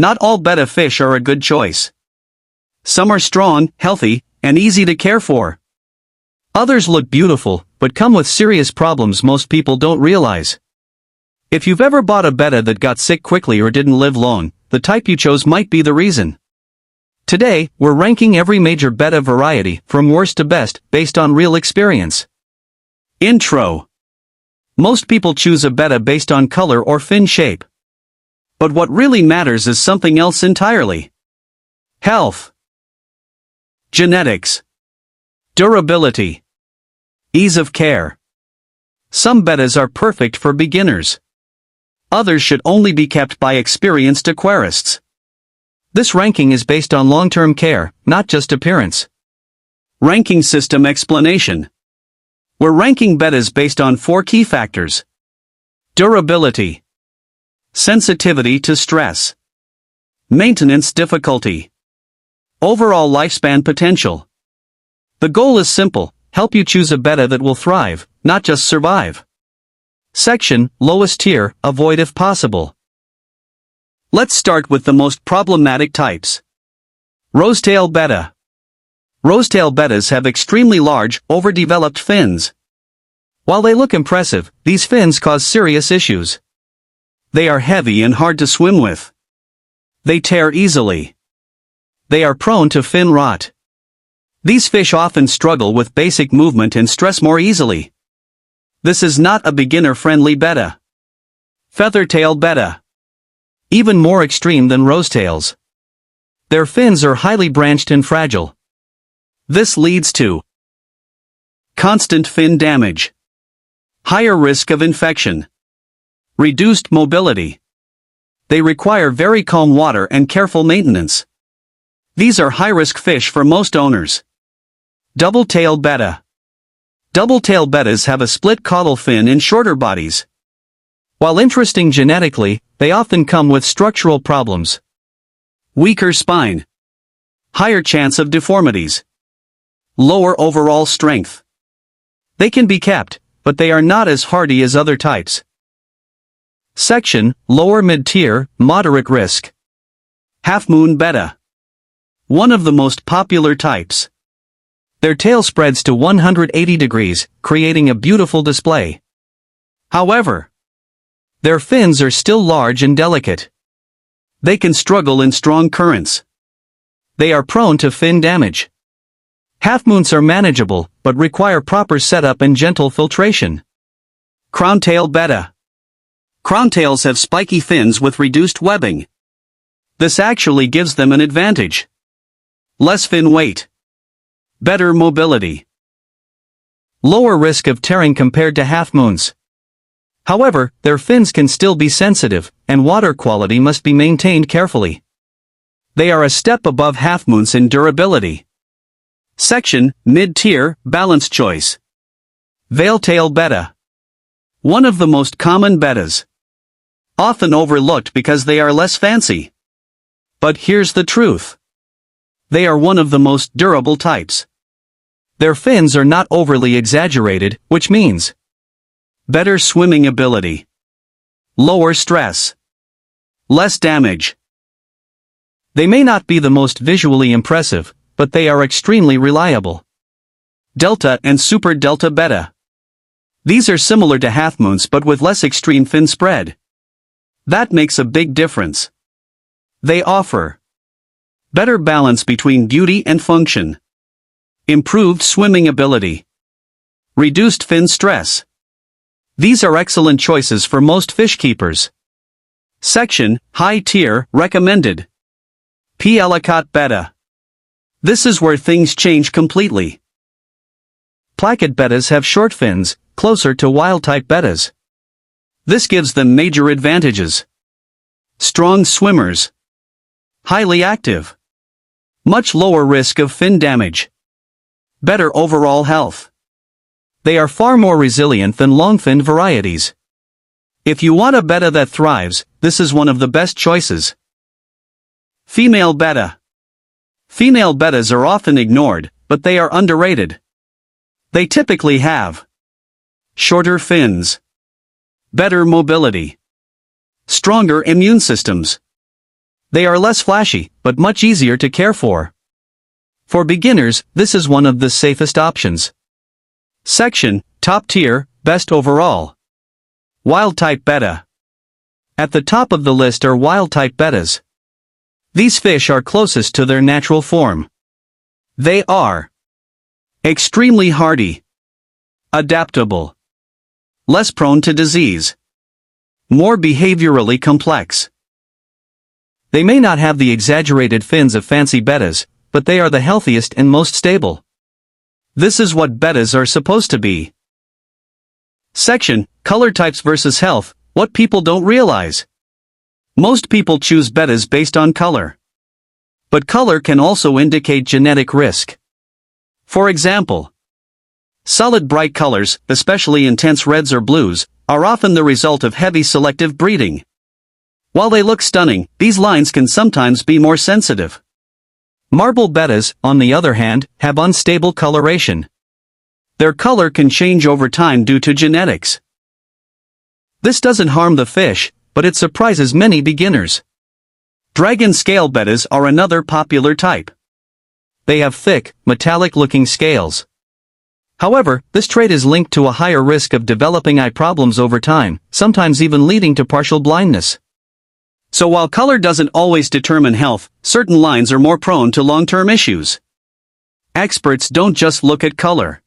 Not all betta fish are a good choice. Some are strong, healthy, and easy to care for. Others look beautiful, but come with serious problems most people don't realize. If you've ever bought a betta that got sick quickly or didn't live long, the type you chose might be the reason. Today, we're ranking every major betta variety, from worst to best, based on real experience. Intro. Most people choose a betta based on color or fin shape. But what really matters is something else entirely. Health. Genetics. Durability. Ease of care. Some bettas are perfect for beginners. Others should only be kept by experienced aquarists. This ranking is based on long-term care, not just appearance. Ranking system explanation. We're ranking bettas based on 4 key factors. Durability. Sensitivity to stress. Maintenance difficulty. Overall lifespan potential. The goal is simple: help you choose a betta that will thrive, not just survive. Section, lowest tier, avoid if possible. Let's start with the most problematic types. Rosetail betta. Rosetail bettas have extremely large, overdeveloped fins. While they look impressive, these fins cause serious issues. They are heavy and hard to swim with. They tear easily. They are prone to fin rot. These fish often struggle with basic movement and stress more easily. This is not a beginner-friendly betta. Feathertail betta. Even more extreme than rosetails. Their fins are highly branched and fragile. This leads to constant fin damage, higher risk of infection, reduced mobility. They require very calm water and careful maintenance. These are high-risk fish for most owners. Double-tailed betta. Double-tail bettas have a split caudal fin and shorter bodies. While interesting genetically, they often come with structural problems. Weaker spine. Higher chance of deformities. Lower overall strength. They can be kept, but they are not as hardy as other types. Section, lower mid-tier, moderate risk. Half-moon betta. One of the most popular types. Their tail spreads to 180 degrees, creating a beautiful display. However, their fins are still large and delicate. They can struggle in strong currents. They are prone to fin damage. Half-moons are manageable, but require proper setup and gentle filtration. Crown-tail betta. Crowntails have spiky fins with reduced webbing. This actually gives them an advantage. Less fin weight. Better mobility. Lower risk of tearing compared to half-moons. However, their fins can still be sensitive, and water quality must be maintained carefully. They are a step above half-moons in durability. Section, mid-tier, balanced choice. Veiltail betta. One of the most common bettas. Often overlooked because they are less fancy. But here's the truth. They are one of the most durable types. Their fins are not overly exaggerated, which means better swimming ability, lower stress, less damage. They may not be the most visually impressive, but they are extremely reliable. Delta and Super Delta betta. These are similar to half-moons but with less extreme fin spread. That makes a big difference. They offer better balance between beauty and function, improved swimming ability, reduced fin stress. These are excellent choices for most fish keepers. Section, high tier, recommended. P. ellicott betta. This is where things change completely. Placket bettas have short fins, closer to wild-type bettas. This gives them major advantages. Strong swimmers. Highly active. Much lower risk of fin damage. Better overall health. They are far more resilient than long-finned varieties. If you want a betta that thrives, this is one of the best choices. Female betta. Female bettas are often ignored, but they are underrated. They typically have shorter fins, better mobility, stronger immune systems, They are less flashy, but much easier to care for. For beginners, this is one of the safest options. Section: Top Tier, Best Overall. Wild-type Betta. At the top of the list are wild-type bettas. These fish are closest to their natural form. They are extremely hardy, adaptable, less prone to disease, more behaviorally complex. They may not have the exaggerated fins of fancy bettas, but they are the healthiest and most stable. This is what bettas are supposed to be. Section: Color Types versus Health, What People Don't Realize. Most people choose bettas based on color. But color can also indicate genetic risk. For example, solid bright colors, especially intense reds or blues, are often the result of heavy selective breeding. While they look stunning, these lines can sometimes be more sensitive. Marble bettas, on the other hand, have unstable coloration. Their color can change over time due to genetics. This doesn't harm the fish, but it surprises many beginners. Dragon scale bettas are another popular type. They have thick, metallic-looking scales. However, this trait is linked to a higher risk of developing eye problems over time, sometimes even leading to partial blindness. So while color doesn't always determine health, certain lines are more prone to long-term issues. Experts don't just look at color.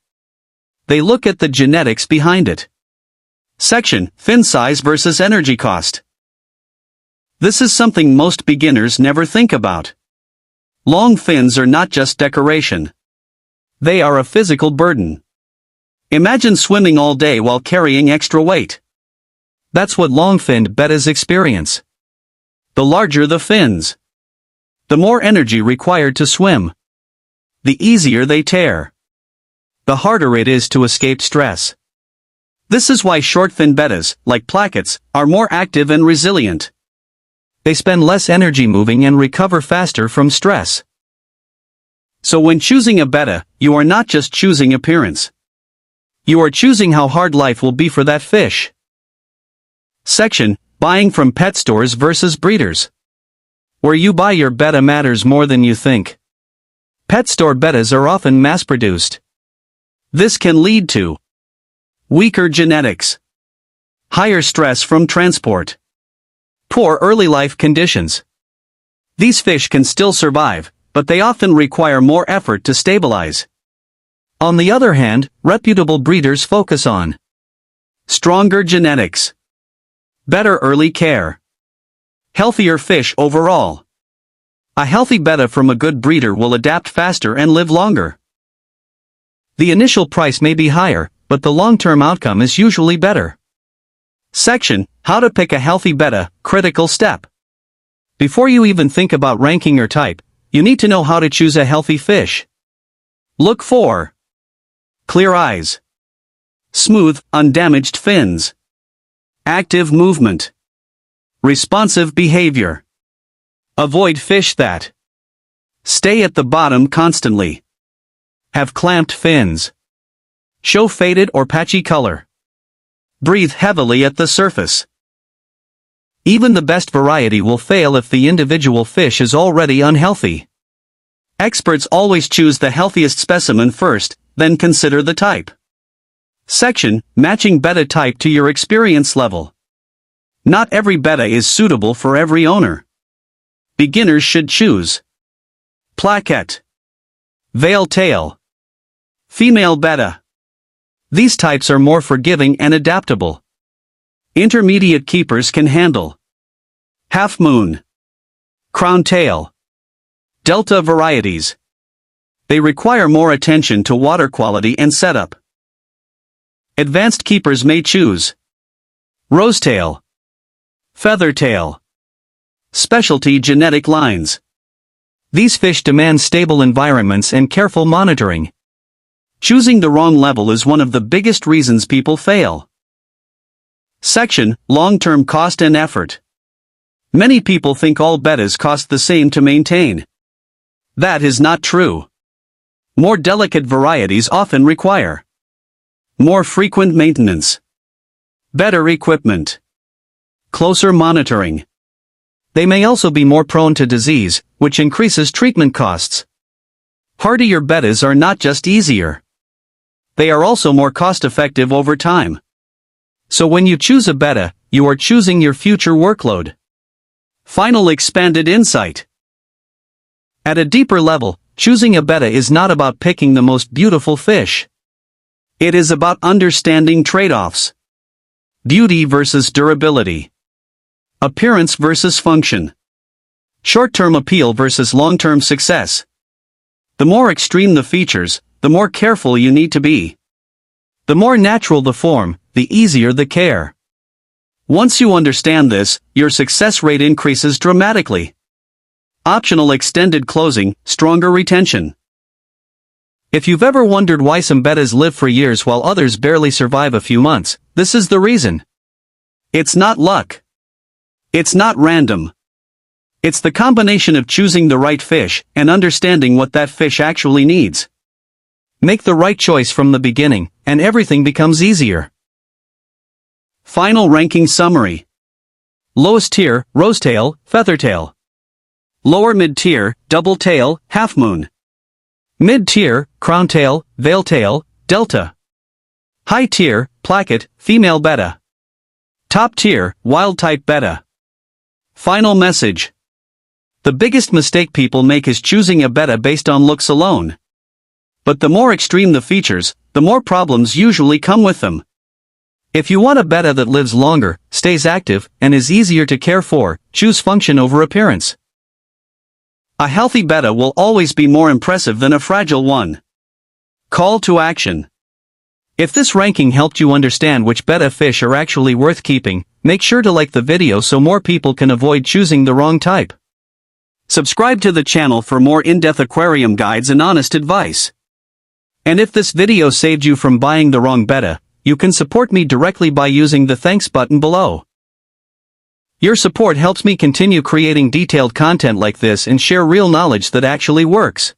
They look at the genetics behind it. Section: Fin Size versus Energy Cost. This is something most beginners never think about. Long fins are not just decoration. They are a physical burden. Imagine swimming all day while carrying extra weight. That's what long-finned bettas experience. The larger the fins, the more energy required to swim. The easier they tear, the harder it is to escape stress. This is why short-fin bettas, like plackets, are more active and resilient. They spend less energy moving and recover faster from stress. So when choosing a betta, you are not just choosing appearance. You are choosing how hard life will be for that fish. Section: Buying from pet stores versus breeders. Where you buy your betta matters more than you think. Pet store bettas are often mass-produced. This can lead to weaker genetics, higher stress from transport, poor early life conditions. These fish can still survive, but they often require more effort to stabilize. On the other hand, reputable breeders focus on stronger genetics, better early care, healthier fish overall. A healthy betta from a good breeder will adapt faster and live longer. The initial price may be higher, but the long-term outcome is usually better. Section: How to Pick a Healthy Betta, Critical Step. Before you even think about ranking your type, you need to know how to choose a healthy fish. Look for clear eyes, smooth, undamaged fins, active movement, responsive behavior. Avoid fish that stay at the bottom constantly, have clamped fins, show faded or patchy color, breathe heavily at the surface. Even the best variety will fail if the individual fish is already unhealthy. Experts always choose the healthiest specimen first, then consider the type. Section: Matching betta type to your experience level. Not every betta is suitable for every owner. Beginners should choose plaquette, veil tail, female betta. These types are more forgiving and adaptable. Intermediate keepers can handle half moon, crown tail, delta varieties. They require more attention to water quality and setup. Advanced keepers may choose rosetail, feathertail, specialty genetic lines. These fish demand stable environments and careful monitoring. Choosing the wrong level is one of the biggest reasons people fail. Section: Long-term cost and effort. Many people think all bettas cost the same to maintain. That is not true. More delicate varieties often require more frequent maintenance, better equipment, closer monitoring, they may also be more prone to disease, which increases treatment costs. Hardier bettas are not just easier. They are also more cost-effective over time. So when you choose a betta, you are choosing your future workload. Final expanded insight. At a deeper level, choosing a betta is not about picking the most beautiful fish. It is about understanding trade-offs. Beauty versus durability. Appearance versus function. Short-term appeal versus long-term success. The more extreme the features, the more careful you need to be. The more natural the form, the easier the care. Once you understand this, your success rate increases dramatically. Optional extended closing, stronger retention. If you've ever wondered why some bettas live for years while others barely survive a few months, this is the reason. It's not luck. It's not random. It's the combination of choosing the right fish and understanding what that fish actually needs. Make the right choice from the beginning, and everything becomes easier. Final ranking summary. Lowest tier, rosetail, feathertail. Lower mid-tier, double-tail, half-moon. Mid-tier, crowntail, veiltail, delta. High tier, placket, female betta. Top tier, wild-type betta. Final message. The biggest mistake people make is choosing a betta based on looks alone. But the more extreme the features, the more problems usually come with them. If you want a betta that lives longer, stays active, and is easier to care for, choose function over appearance. A healthy betta will always be more impressive than a fragile one. Call to action. If this ranking helped you understand which betta fish are actually worth keeping, make sure to like the video so more people can avoid choosing the wrong type. Subscribe to the channel for more in-depth aquarium guides and honest advice. And if this video saved you from buying the wrong betta, you can support me directly by using the thanks button below. Your support helps me continue creating detailed content like this and share real knowledge that actually works.